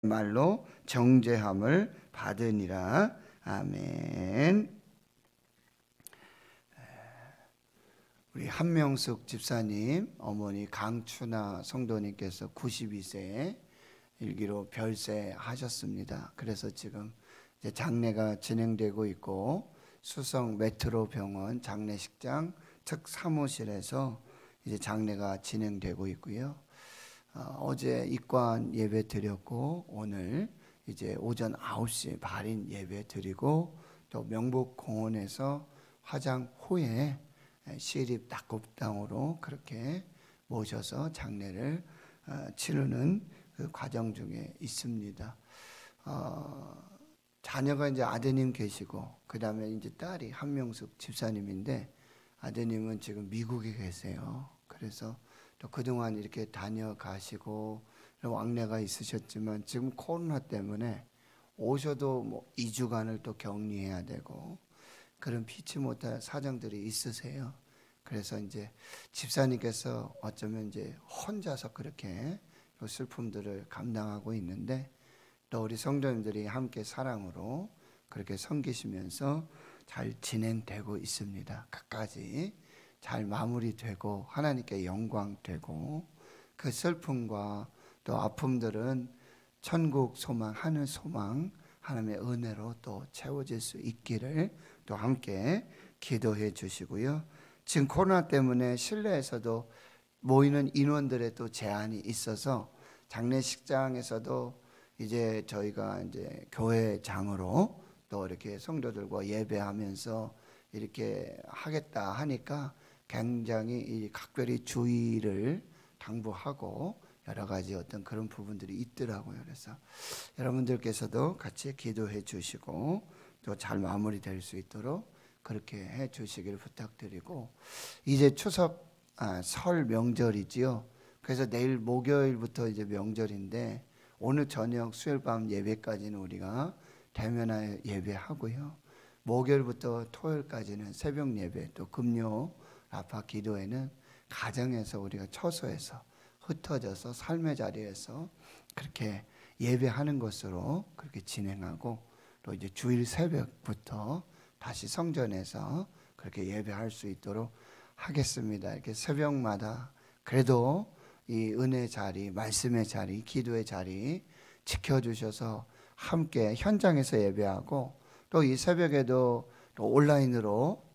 말로 정죄함을 받으니라. 아멘. 우리 한명숙 집사님 어머니 강춘아 성도님께서 92세에 일기로 별세하셨습니다. 그래서 지금 이제 장례가 진행되고 있고 수성 메트로 병원 장례식장 특 사무실에서 이제 장례가 진행되고 있고요. 어제 입관 예배 드렸고 오늘 이제 오전 9시 발인 예배 드리고 또 명북공원에서 화장 후에 시립 낙곱당으로 그렇게 모셔서 장례를 치르는 그 과정 중에 있습니다. 자녀가 이제 아드님 계시고 그 다음에 이제 딸이 한명숙 집사님인데 아드님은 지금 미국에 계세요. 그래서 또 그동안 이렇게 다녀가시고 왕래가 있으셨지만 지금 코로나 때문에 오셔도 뭐 2주간을 또 격리해야 되고 그런 피치 못할 사정들이 있으세요. 그래서 이제 집사님께서 어쩌면 이제 혼자서 그렇게 슬픔들을 감당하고 있는데 또 우리 성도님들이 함께 사랑으로 그렇게 섬기시면서 잘 진행되고 있습니다. 끝까지 잘 마무리되고 하나님께 영광되고 그 슬픔과 또 아픔들은 천국 소망, 하늘 소망, 하나님의 은혜로 또 채워질 수 있기를 또 함께 기도해 주시고요. 지금 코로나 때문에 실내에서도 모이는 인원들의 또 제한이 있어서 장례식장에서도 이제 저희가 이제 교회장으로 또 이렇게 성도들과 예배하면서 이렇게 하겠다 하니까 굉장히 각별히 주의를 당부하고 여러 가지 어떤 그런 부분들이 있더라고요. 그래서 여러분들께서도 같이 기도해 주시고 또 잘 마무리될 수 있도록 그렇게 해 주시기를 부탁드리고 이제 추석 설 명절이지요. 그래서 내일 목요일부터 이제 명절인데 오늘 저녁 수요일 밤 예배까지는 우리가 대면하여 예배하고요. 목요일부터 토요일까지는 새벽 예배 또 금요 라파 기도회는 가정에서 우리가 처소에서 흩어져서 삶의 자리에서 그렇게 예배하는 것으로 그렇게 진행하고 또 이제 주일 새벽부터 다시 성전에서 그렇게 예배할 수 있도록 하겠습니다. 이렇게 새벽마다 그래도 이 은혜 자리, 말씀의 자리, 기도의 자리 지켜주셔서 함께 현장에서 예배하고 또 이 새벽에도 또 온라인으로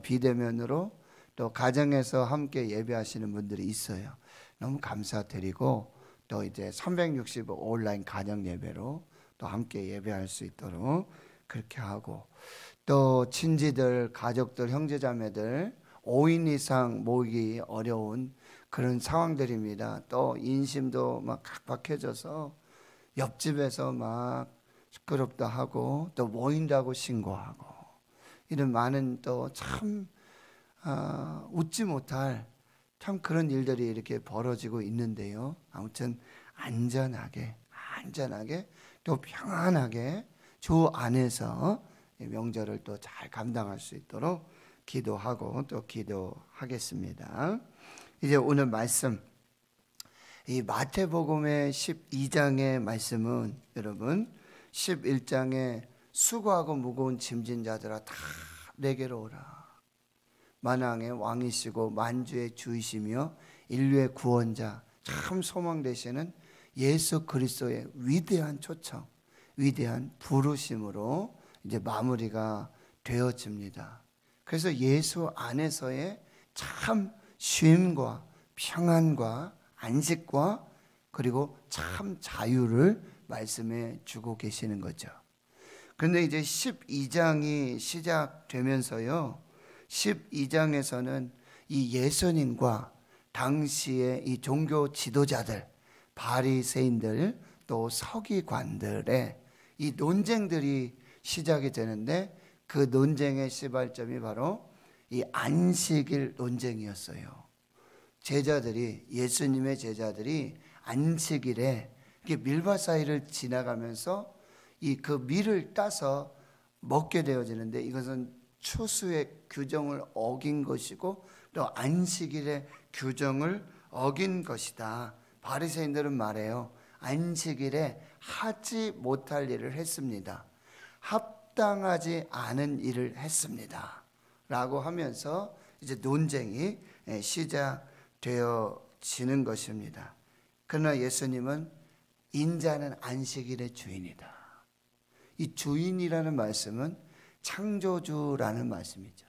비대면으로 또 가정에서 함께 예배하시는 분들이 있어요. 너무 감사드리고 또 이제 365 온라인 가정 예배로 또 함께 예배할 수 있도록 그렇게 하고 또 친지들, 가족들, 형제자매들 5인 이상 모이기 어려운 그런 상황들입니다. 또 인심도 막 각박해져서 옆집에서 막 시끄럽다 하고 또 모인다고 신고하고 이런 많은 또 참 웃지 못할 참 그런 일들이 이렇게 벌어지고 있는데요. 아무튼 안전하게 또 평안하게 주 안에서 명절을 또 잘 감당할 수 있도록 기도하고 또 기도하겠습니다. 이제 오늘 말씀 이 마태복음의 12장의 말씀은 여러분 11장에 수고하고 무거운 짐진 자들아 다 내게로 오라. 만왕의 왕이시고 만주의 주이시며 인류의 구원자 참 소망 되시는 예수 그리스도의 위대한 초청, 위대한 부르심으로 이제 마무리가 되어집니다. 그래서 예수 안에서의 참 쉼과 평안과 안식과 그리고 참 자유를 말씀해 주고 계시는 거죠. 그런데 이제 12장이 시작되면서요 12장에서는 이 예수님과 당시의 이 종교 지도자들, 바리새인들 또 서기관들의 이 논쟁들이 시작이 되는데 그 논쟁의 시발점이 바로 이 안식일 논쟁이었어요. 예수님의 제자들이 안식일에 밀밭 사이를 지나가면서 그 밀을 따서 먹게 되어지는데 이것은 추수의 규정을 어긴 것이고 또 안식일의 규정을 어긴 것이다. 바리새인들은 말해요. 안식일에 하지 못할 일을 했습니다. 합당하지 않은 일을 했습니다. 라고 하면서 이제 논쟁이 시작되어지는 것입니다. 그러나 예수님은 인자는 안식일의 주인이다. 이 주인이라는 말씀은 창조주라는 말씀이죠.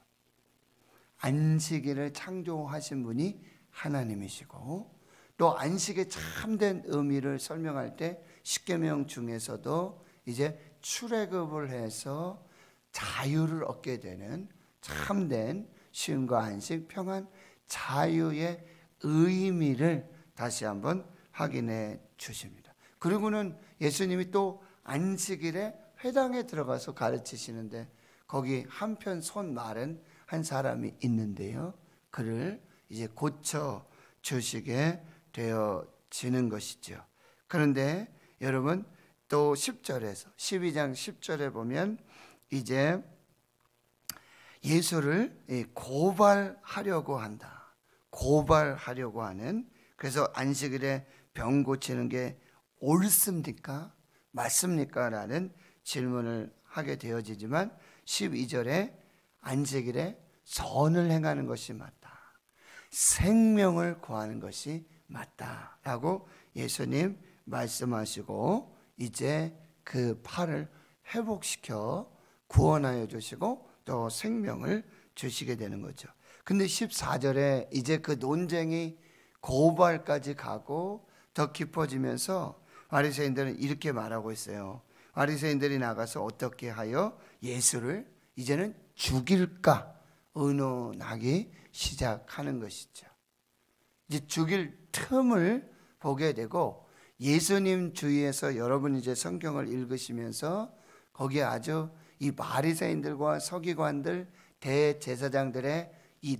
안식일을 창조하신 분이 하나님이시고, 또 안식의 참된 의미를 설명할 때 십계명 중에서도 이제 출애굽을 해서 자유를 얻게 되는 참된 쉼과 안식, 평안, 자유의 의미를 다시 한번 확인해 주십니다. 그리고는 예수님이 또 안식일에 회당에 들어가서 가르치시는데, 거기 한편 손 마른 한 사람이 있는데요, 그를 이제 고쳐 주시게 되어지는 것이죠. 그런데 여러분, 또 10절에서 12장 10절에 보면 이제 예수를 고발하려고 한다. 고발하려고 하는, 그래서 안식일에 병 고치는 게 옳습니까? 맞습니까? 라는 질문을 하게 되어지지만 12절에 안식일에 선을 행하는 것이 맞다, 생명을 구하는 것이 맞다라고 예수님 말씀하시고, 이제 그 팔을 회복시켜 구원하여 주시고 또 생명을 주시게 되는 거죠. 근데 14절에 이제 그 논쟁이 고발까지 가고 더 깊어지면서 바리새인들은 이렇게 말하고 있어요. 바리새인들이 나가서 어떻게 하여 예수를 이제는 죽일까 의논하기 시작하는 것이죠. 이제 죽일 틈을 보게 되고, 예수님 주위에서 여러분 이제 성경을 읽으시면서 거기에 아주 이 바리새인들과 서기관들, 대제사장들의 이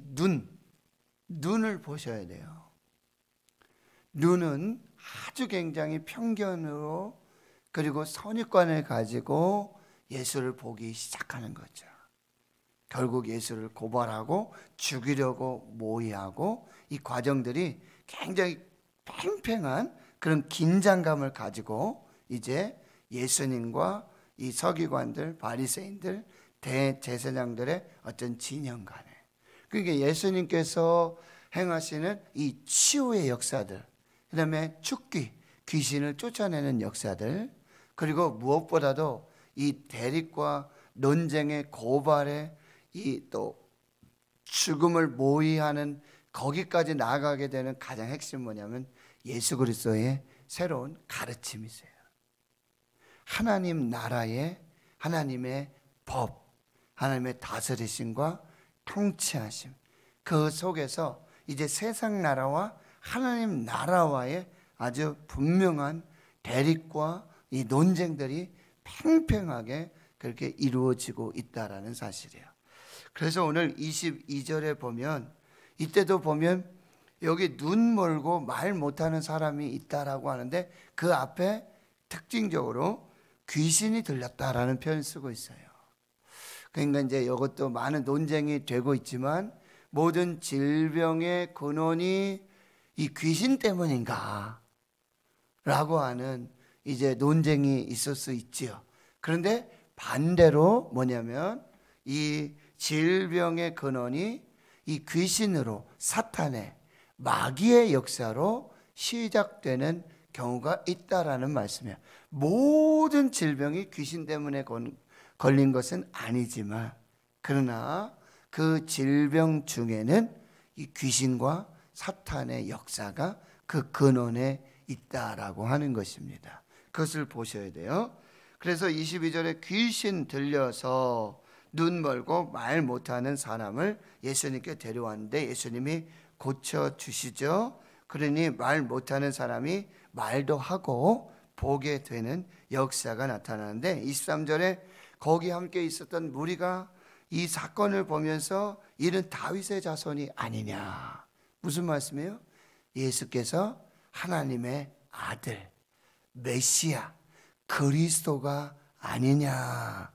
눈을 보셔야 돼요. 눈은 아주 굉장히 편견으로, 그리고 선입관을 가지고 예수를 보기 시작하는 거죠. 결국 예수를 고발하고 죽이려고 모의하고, 이 과정들이 굉장히 팽팽한 그런 긴장감을 가지고 이제 예수님과 이 서기관들, 바리새인들, 대제사장들의 어떤 진영 간에, 그러니까 예수님께서 행하시는 이 치유의 역사들, 그 다음에 죽기, 귀신을 쫓아내는 역사들, 그리고 무엇보다도 이 대립과 논쟁의 고발에 이 또 죽음을 모의하는 거기까지 나아가게 되는 가장 핵심 뭐냐면 예수 그리스도의 새로운 가르침이세요. 하나님 나라의, 하나님의 법, 하나님의 다스리심과 통치하심, 그 속에서 이제 세상 나라와 하나님 나라와의 아주 분명한 대립과 이 논쟁들이 팽팽하게 그렇게 이루어지고 있다라는 사실이에요. 그래서 오늘 22절에 보면, 이때도 보면 여기 눈 멀고 말 못하는 사람이 있다라고 하는데, 그 앞에 특징적으로 귀신이 들렸다라는 표현을 쓰고 있어요. 그러니까 이제 이것도 많은 논쟁이 되고 있지만, 모든 질병의 근원이 이 귀신 때문인가 라고 하는 이제 논쟁이 있을 수 있지요. 그런데 반대로 뭐냐면, 이 질병의 근원이 이 귀신으로, 사탄의 마귀의 역사로 시작되는 경우가 있다라는 말씀이에요. 모든 질병이 귀신 때문에 걸린 것은 아니지만, 그러나 그 질병 중에는 이 귀신과 사탄의 역사가 그 근원에 있다라고 하는 것입니다. 그것을 보셔야 돼요. 그래서 22절에 귀신 들려서 눈 멀고 말 못하는 사람을 예수님께 데려왔는데 예수님이 고쳐주시죠. 그러니 말 못하는 사람이 말도 하고 보게 되는 역사가 나타나는데, 23절에 거기 함께 있었던 무리가 이 사건을 보면서 이는 다윗의 자손이 아니냐. 무슨 말씀이에요? 예수께서 하나님의 아들, 메시아, 그리스도가 아니냐라고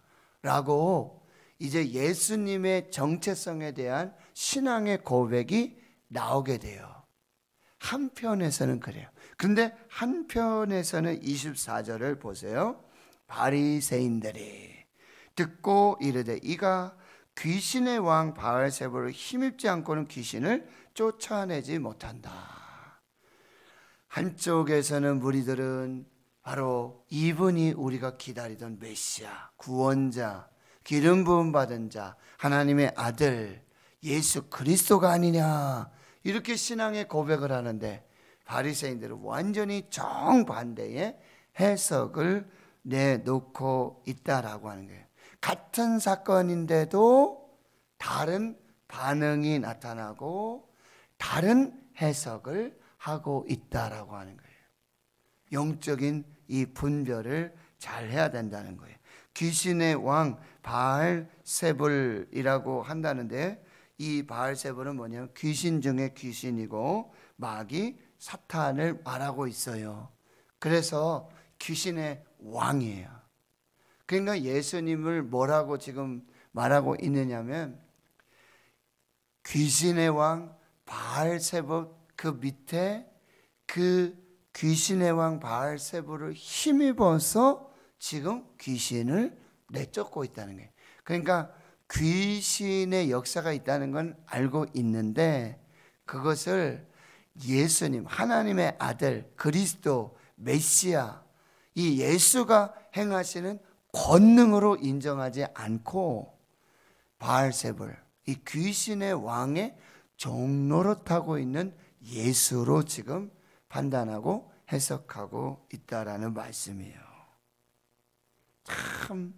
이제 예수님의 정체성에 대한 신앙의 고백이 나오게 돼요. 한편에서는 그래요. 그런데 한편에서는 24절을 보세요. 바리새인들이 듣고 이르되 이가 귀신의 왕 바알세불을 힘입지 않고는 귀신을 쫓아내지 못한다. 한쪽에서는 무리들은 바로 이분이 우리가 기다리던 메시아, 구원자, 기름 부음 받은 자, 하나님의 아들 예수 그리스도가 아니냐, 이렇게 신앙의 고백을 하는데 바리새인들은 완전히 정반대의 해석을 내놓고 있다라고 하는 거예요. 같은 사건인데도 다른 반응이 나타나고 다른 해석을 하고 있다라고 하는 거예요. 영적인 이 분별을 잘 해야 된다는 거예요. 귀신의 왕 바알세불이라고 한다는데, 이 바알세불은 뭐냐면 귀신 중에 귀신이고 마귀 사탄을 말하고 있어요. 그래서 귀신의 왕이에요. 그러니까 예수님을 뭐라고 지금 말하고 있느냐면 귀신의 왕 바알세불, 그 밑에 그 귀신의 왕 바알세불을 힘입어서 지금 귀신을 내쫓고 있다는 거예요. 그러니까 귀신의 역사가 있다는 건 알고 있는데 그것을 예수님, 하나님의 아들, 그리스도, 메시아, 이 예수가 행하시는 권능으로 인정하지 않고 바알세불, 이 귀신의 왕의 종노릇하고 있는 예수로 지금 판단하고 해석하고 있다라는 말씀이에요. 참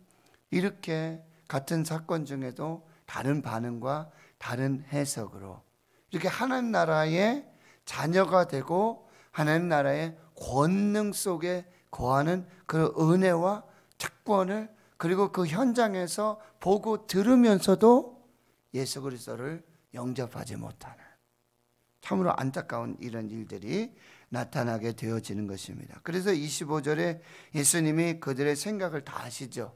이렇게 같은 사건 중에도 다른 반응과 다른 해석으로 이렇게 하나님 나라의 자녀가 되고 하나님 나라의 권능 속에 거하는 그 은혜와 특권을, 그리고 그 현장에서 보고 들으면서도 예수 그리스도를 영접하지 못하는 참으로 안타까운 이런 일들이 나타나게 되어지는 것입니다. 그래서 25절에 예수님이 그들의 생각을 다 아시죠.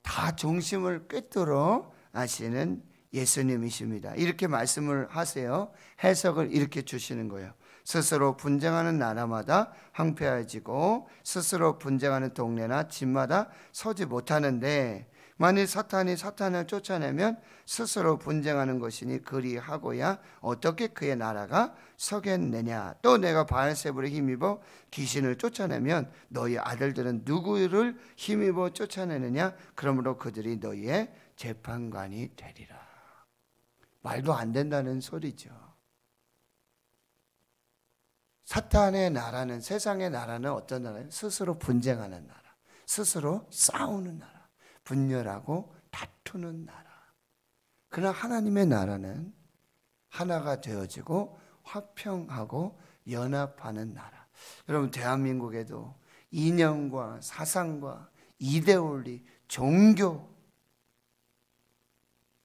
다 중심을 꿰뚫어 아시는 예수님이십니다. 이렇게 말씀을 하세요. 해석을 이렇게 주시는 거예요. 스스로 분쟁하는 나라마다 황폐해지고 스스로 분쟁하는 동네나 집마다 서지 못하는데, 만일 사탄이 사탄을 쫓아내면 스스로 분쟁하는 것이니 그리하고야 어떻게 그의 나라가 서겠느냐. 또 내가 바알세불에 힘입어 귀신을 쫓아내면 너희 아들들은 누구를 힘입어 쫓아내느냐. 그러므로 그들이 너희의 재판관이 되리라. 말도 안 된다는 소리죠. 사탄의 나라는, 세상의 나라는 어떤 나라예요? 스스로 분쟁하는 나라, 스스로 싸우는 나라, 분열하고 다투는 나라. 그러나 하나님의 나라는 하나가 되어지고 화평하고 연합하는 나라. 여러분, 대한민국에도 이념과 사상과 이데올리, 종교,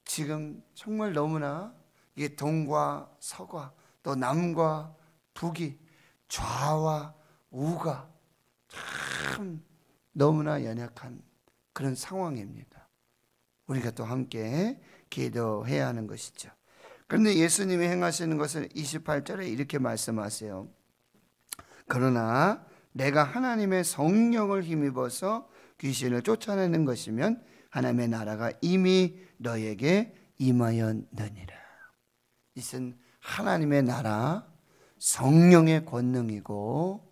지금 정말 너무나 이게 동과 서과, 또 남과 북이, 좌와 우가 참 너무나 연약한 그런 상황입니다. 우리가 또 함께 기도해야 하는 것이죠. 그런데 예수님이 행하시는 것은 28절에 이렇게 말씀하세요. 그러나 내가 하나님의 성령을 힘입어서 귀신을 쫓아내는 것이면 하나님의 나라가 이미 너에게 임하였느니라. 이것은 하나님의 나라, 성령의 권능이고,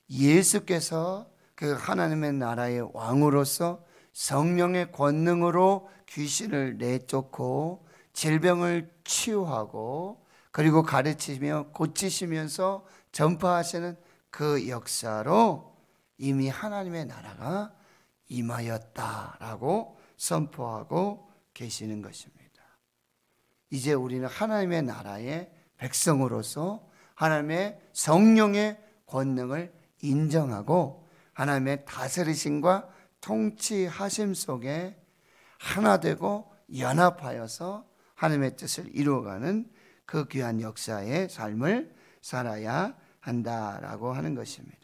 예수께서 그 하나님의 나라의 왕으로서 성령의 권능으로 귀신을 내쫓고 질병을 치유하고 그리고 가르치며 고치시면서 전파하시는 그 역사로 이미 하나님의 나라가 임하였다라고 선포하고 계시는 것입니다. 이제 우리는 하나님의 나라의 백성으로서 하나님의 성령의 권능을 인정하고 하나님의 다스리심과 통치하심 속에 하나 되고 연합하여서 하나님의 뜻을 이루어가는 그 귀한 역사의 삶을 살아야 한다라고 하는 것입니다.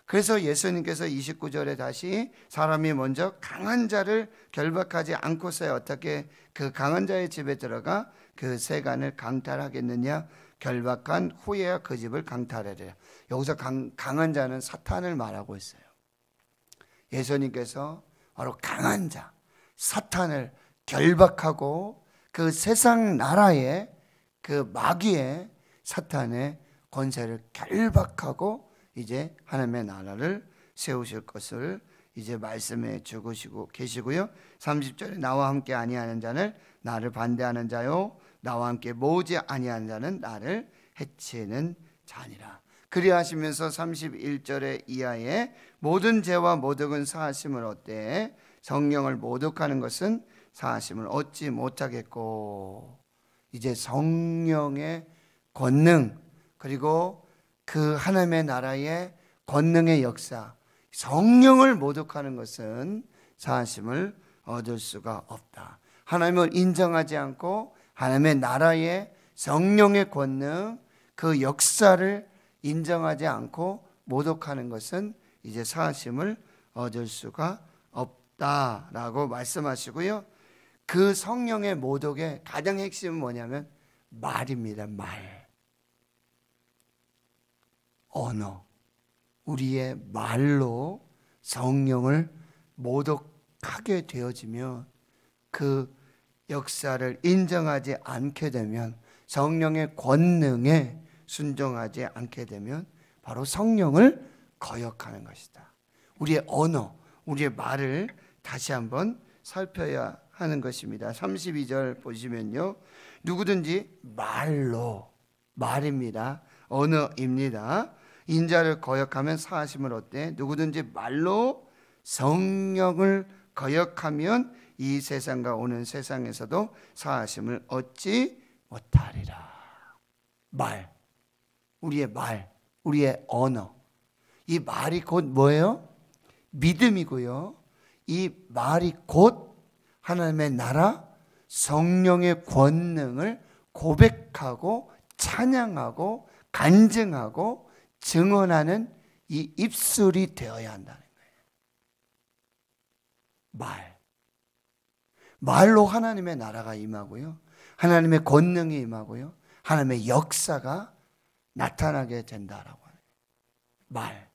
그래서 예수님께서 29절에 다시 사람이 먼저 강한 자를 결박하지 않고서야 어떻게 그 강한 자의 집에 들어가 그 세간을 강탈하겠느냐. 결박한 후에야 그 집을 강탈하리라. 여기서 강한 자는 사탄을 말하고 있어요. 예수님께서 바로 강한 자, 사탄을 결박하고 그 세상 나라의 그 마귀의 사탄의 권세를 결박하고 이제 하나님의 나라를 세우실 것을 이제 말씀해 주시고 계시고요. 30절에 나와 함께 아니하는 자는 나를 반대하는 자요, 나와 함께 모으지 아니하는 자는 나를 해치는 자니라. 그리하시면서 31절의 이하에 모든 죄와 모독은 사하심을 얻되 성령을 모독하는 것은 사하심을 얻지 못하겠고, 이제 성령의 권능, 그리고 그 하나님의 나라의 권능의 역사, 성령을 모독하는 것은 사하심을 얻을 수가 없다. 하나님을 인정하지 않고 하나님의 나라의 성령의 권능, 그 역사를 인정하지 않고 모독하는 것은 이제 사하심을 얻을 수가 없다라고 말씀하시고요. 그 성령의 모독의 가장 핵심은 뭐냐면 말입니다. 말, 언어. 우리의 말로 성령을 모독하게 되어지면, 그 역사를 인정하지 않게 되면, 성령의 권능에 순종하지 않게 되면 바로 성령을 거역하는 것이다. 우리의 언어, 우리의 말을 다시 한번 살펴야 하는 것입니다. 32절 보시면요, 누구든지 말로, 말입니다. 언어입니다. 인자를 거역하면 사하심을 얻되 누구든지 말로 성령을 거역하면 이 세상과 오는 세상에서도 사하심을 얻지 못하리라. 말, 우리의 말, 우리의 언어. 이 말이 곧 뭐예요? 믿음이고요. 이 말이 곧 하나님의 나라, 성령의 권능을 고백하고 찬양하고 간증하고 증언하는 이 입술이 되어야 한다는 거예요. 말로 하나님의 나라가 임하고요, 하나님의 권능이 임하고요, 하나님의 역사가 나타나게 된다라고 하는 말.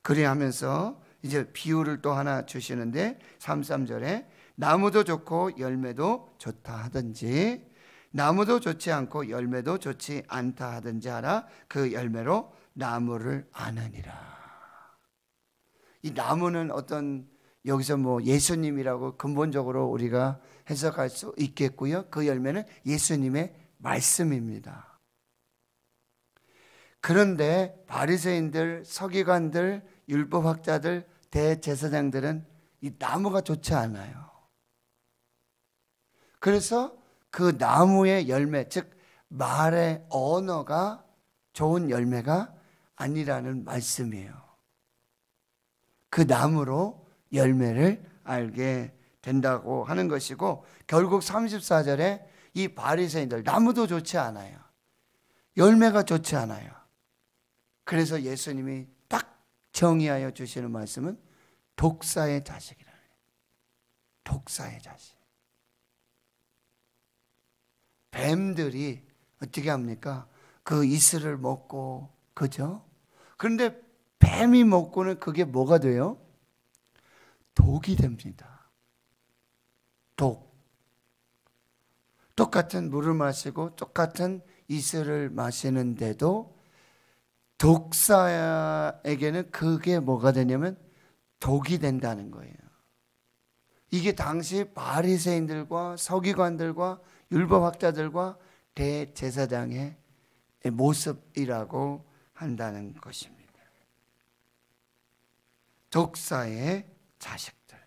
그래 하면서 이제 비유를 또 하나 주시는데 33절에 나무도 좋고 열매도 좋다 하든지 나무도 좋지 않고 열매도 좋지 않다 하든지 하라. 그 열매로 나무를 아느니라. 이 나무는 어떤, 여기서 뭐 예수님이라고 근본적으로 우리가 해석할 수 있겠고요. 그 열매는 예수님의 말씀입니다. 그런데 바리새인들, 서기관들, 율법학자들, 대제사장들은 이 나무가 좋지 않아요. 그래서 그 나무의 열매, 즉 말의 언어가 좋은 열매가 아니라는 말씀이에요. 그 나무로 열매를 알게 된다고 하는 것이고, 결국 34절에 이 바리새인들, 나무도 좋지 않아요, 열매가 좋지 않아요. 그래서 예수님이 딱 정의하여 주시는 말씀은 독사의 자식이라는 거예요. 독사의 자식. 뱀들이 어떻게 합니까? 그 이슬을 먹고, 그죠? 그런데 뱀이 먹고는 그게 뭐가 돼요? 독이 됩니다. 독. 똑같은 물을 마시고 똑같은 이슬을 마시는데도 독사에게는 그게 뭐가 되냐면 독이 된다는 거예요. 이게 당시 바리새인들과 서기관들과 율법학자들과 대제사장의 모습이라고 한다는 것입니다. 독사의 자식들.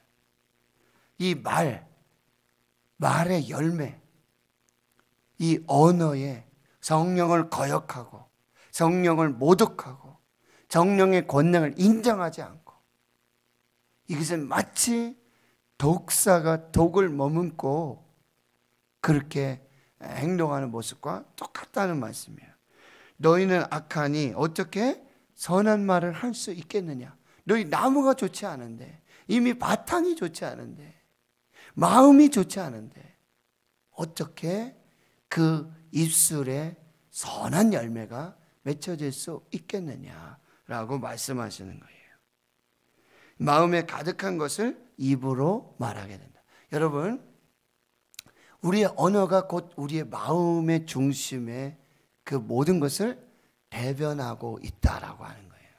이 말의 열매, 이 언어에 성령을 거역하고 성령을 모독하고 성령의 권능을 인정하지 않고, 이것은 마치 독사가 독을 머금고 그렇게 행동하는 모습과 똑같다는 말씀이에요. 너희는 악하니 어떻게 선한 말을 할 수 있겠느냐? 너희 나무가 좋지 않은데, 이미 바탕이 좋지 않은데, 마음이 좋지 않은데 어떻게 그 입술에 선한 열매가 맺혀질 수 있겠느냐라고 말씀하시는 거예요. 마음에 가득한 것을 입으로 말하게 된다. 여러분, 우리의 언어가 곧 우리의 마음의 중심에 그 모든 것을 대변하고 있다라고 하는 거예요.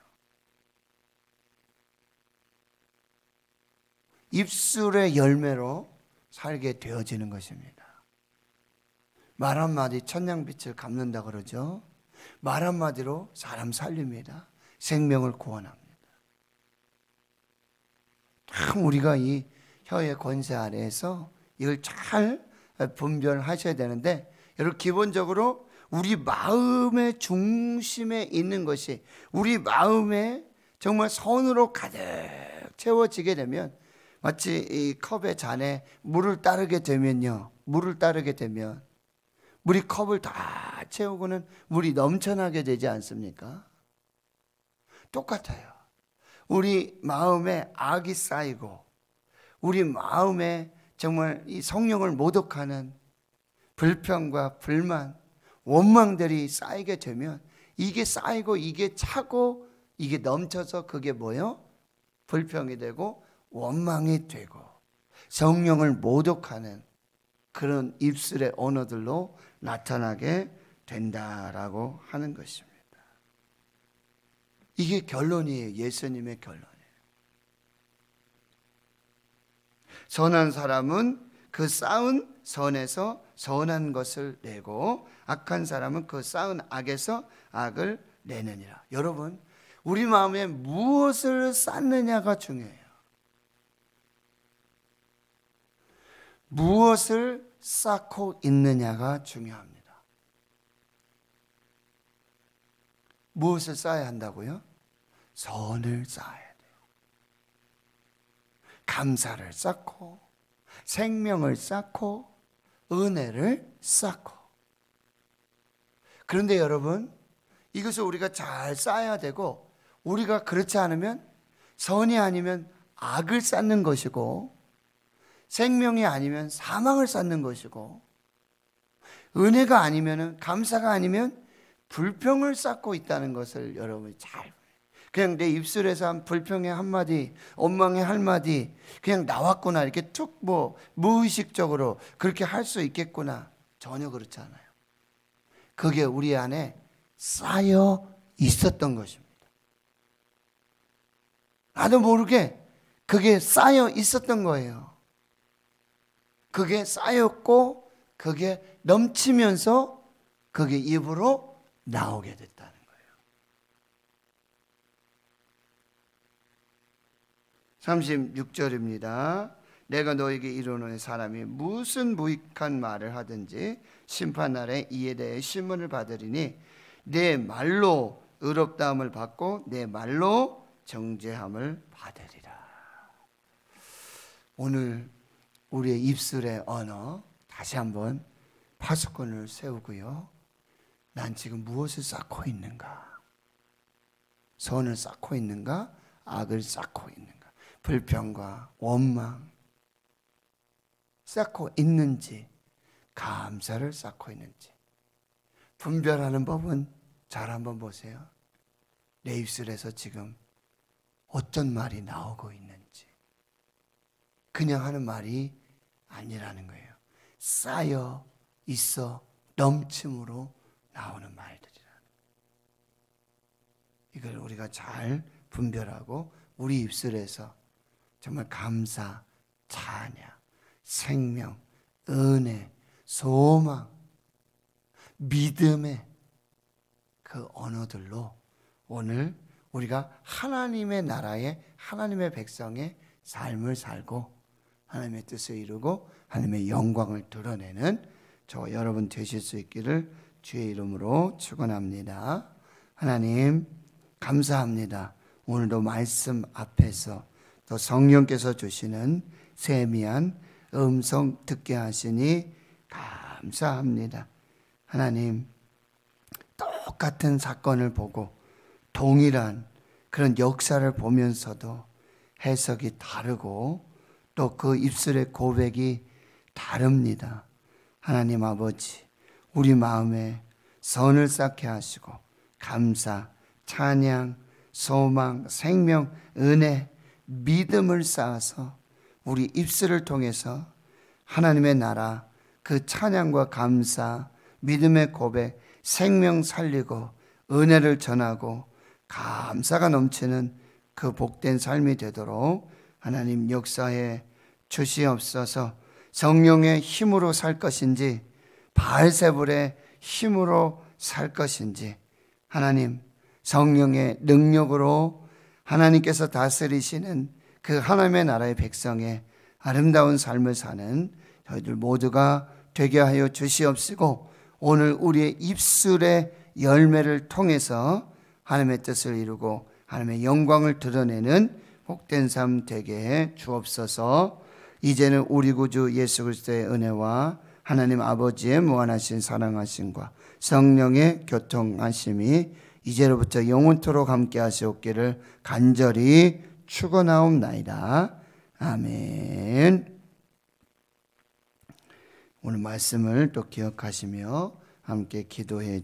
입술의 열매로 살게 되어지는 것입니다. 말 한마디 천냥빛을 갚는다 그러죠. 말 한마디로 사람 살립니다. 생명을 구원합니다. 참 우리가 이 혀의 권세 아래에서 이걸 잘 분별하셔야 되는데, 여러분 기본적으로 우리 마음의 중심에 있는 것이 우리 마음에 정말 선으로 가득 채워지게 되면, 마치 이 컵의 잔에 물을 따르게 되면요, 물을 따르게 되면 물이 컵을 다 채우고는 물이 넘쳐나게 되지 않습니까? 똑같아요. 우리 마음에 악이 쌓이고 우리 마음에 정말 이 성령을 모독하는 불평과 불만, 원망들이 쌓이게 되면 이게 쌓이고 이게 차고 이게 넘쳐서 그게 뭐예요? 불평이 되고 원망이 되고 성령을 모독하는 그런 입술의 언어들로 나타나게 된다라고 하는 것입니다. 이게 결론이에요. 예수님의 결론이에요. 선한 사람은 그 쌓은 선에서 선한 것을 내고 악한 사람은 그 쌓은 악에서 악을 내느니라. 여러분, 우리 마음에 무엇을 쌓느냐가 중요해요. 무엇을 쌓고 있느냐가 중요합니다. 무엇을 쌓아야 한다고요? 선을 쌓아야 돼요. 감사를 쌓고 생명을 쌓고 은혜를 쌓고. 그런데 여러분, 이것을 우리가 잘 쌓아야 되고, 우리가 그렇지 않으면 선이 아니면 악을 쌓는 것이고, 생명이 아니면 사망을 쌓는 것이고, 은혜가 아니면, 감사가 아니면 불평을 쌓고 있다는 것을 여러분이 잘, 그냥 내 입술에서 한 불평의 한마디, 원망의 한마디 그냥 나왔구나, 이렇게 툭 무의식적으로 그렇게 할 수 있겠구나. 전혀 그렇지 않아요. 그게 우리 안에 쌓여 있었던 것입니다. 나도 모르게 그게 쌓여 있었던 거예요. 그게 쌓였고 그게 넘치면서 그게 입으로 나오게 됐다는 거예요. 36절입니다. 내가 너에게 이르노니 사람이 무슨 무익한 말을 하든지 심판날에 이에 대해 심문을 받으리니 내 말로 의롭다함을 받고 내 말로 정죄함을 받으리라. 오늘 우리의 입술의 언어 다시 한번 파수꾼을 세우고요. 난 지금 무엇을 쌓고 있는가? 선을 쌓고 있는가? 악을 쌓고 있는가? 불평과 원망 쌓고 있는지, 감사를 쌓고 있는지 분별하는 법은 잘 한번 보세요. 내 입술에서 지금 어떤 말이 나오고 있는지. 그냥 하는 말이 아니라는 거예요. 쌓여 있어 넘침으로 나오는 말들이라는 거예요. 이걸 우리가 잘 분별하고 우리 입술에서 정말 감사, 찬양, 생명, 은혜, 소망, 믿음의 그 언어들로 오늘 우리가 하나님의 나라의, 하나님의 백성의 삶을 살고 하나님의 뜻을 이루고 하나님의 영광을 드러내는 저 여러분 되실 수 있기를 주의 이름으로 축원합니다. 하나님 감사합니다. 오늘도 말씀 앞에서 또 성령께서 주시는 세미한 음성 듣게 하시니 감사합니다. 하나님, 똑같은 사건을 보고 동일한 그런 역사를 보면서도 해석이 다르고 또 그 입술의 고백이 다릅니다. 하나님 아버지, 우리 마음에 선을 쌓게 하시고 감사, 찬양, 소망, 생명, 은혜, 믿음을 쌓아서 우리 입술을 통해서 하나님의 나라, 그 찬양과 감사, 믿음의 고백, 생명 살리고 은혜를 전하고 감사가 넘치는 그 복된 삶이 되도록 하나님 역사에 주시옵소서. 성령의 힘으로 살 것인지 바알세불의 힘으로 살 것인지 하나님 성령의 능력으로 하나님께서 다스리시는 그 하나님의 나라의 백성의 아름다운 삶을 사는 저희들 모두가 되게 하여 주시옵시고 오늘 우리의 입술의 열매를 통해서 하나님의 뜻을 이루고 하나님의 영광을 드러내는 복된 삶 되게 해 주옵소서. 이제는 우리 구주 예수 그리스도의 은혜와 하나님 아버지의 무한하신 사랑하심과 성령의 교통하심이 이제로부터 영원토록 함께 하시옵기를 간절히 축원하옵나이다. 아멘. 오늘 말씀을 또 기억하시며 함께 기도해